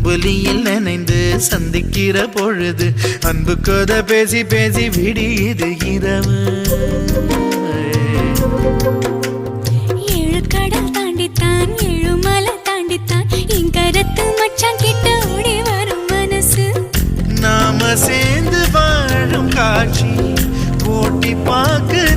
அம்புலியில் நனைந்து சந்திக்கிற பொழுது அன்பு கதை பேசி பேசி விடியுது இரவு. ஏழு கடல் தாண்டித்தான் ஏழு மலை தாண்டித்தான் என் கருத்து மச்சான் கிட்ட ஓடி வரும் மனசு. நாம சேர்ந்து வாழும் காட்சி போட்டி பார்க்க